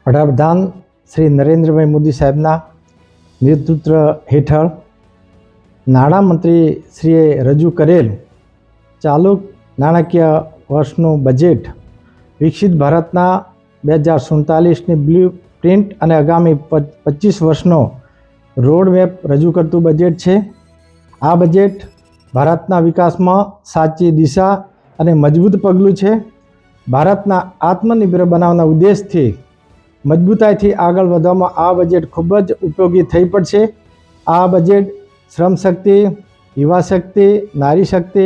વડાપ્રધાન શ્રી નરેન્દ્રભાઈ મોદી સાહેબના નેતૃત્વ હેઠળ નાણામંત્રી શ્રીએ રજૂ કરેલ ચાલુ નાણાકીય વર્ષનું બજેટ વિકસિત ભારતના 2047ની બ્લુ પ્રિન્ટ અને આગામી 25 વર્ષનો રોડમેપ રજૂ કરતું બજેટ છે. આ બજેટ ભારતના વિકાસમાં સાચી દિશા અને મજબૂત પગલું છે. ભારતના આત્મનિર્ભર બનાવવાના ઉદ્દેશથી મજબૂતાઈથી આગળ વધવામાં આ બજેટ ખૂબ જ ઉપયોગી થઈ પડશે. આ બજેટ શ્રમ શક્તિ, યુવા શક્તિ, નારી શક્તિ,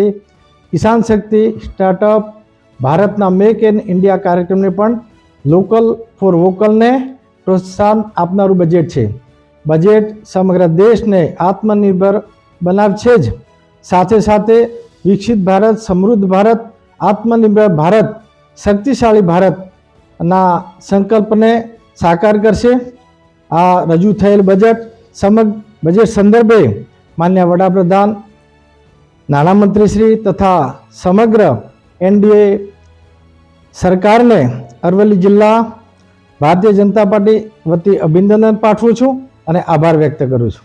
કિસાન શક્તિ, સ્ટાર્ટઅપ, ભારતના મેક ઇન ઇન્ડિયા કાર્યક્રમને પણ લોકલ ફોર વોકલને પ્રોત્સાહન આપનારું બજેટ છે. બજેટ સમગ્ર દેશને આત્મનિર્ભર બનાવશે જ સાથે સાથે વિકસિત ભારત, સમૃદ્ધ ભારત, આત્મનિર્ભર ભારત, શક્તિશાળી ભારતના સંકલ્પને સાકાર કરશે. આ રજૂ થયેલ બજેટ સંદર્ભે માન્ય વડાપ્રધાન, નાણામંત્રી શ્રી તથા સમગ્ર એનડીએ સરકારને અરવલ્લી જિલ્લા ભારતીય જનતા પાર્ટી વતી અભિનંદન પાઠવું છું અને આભાર વ્યક્ત કરું છું.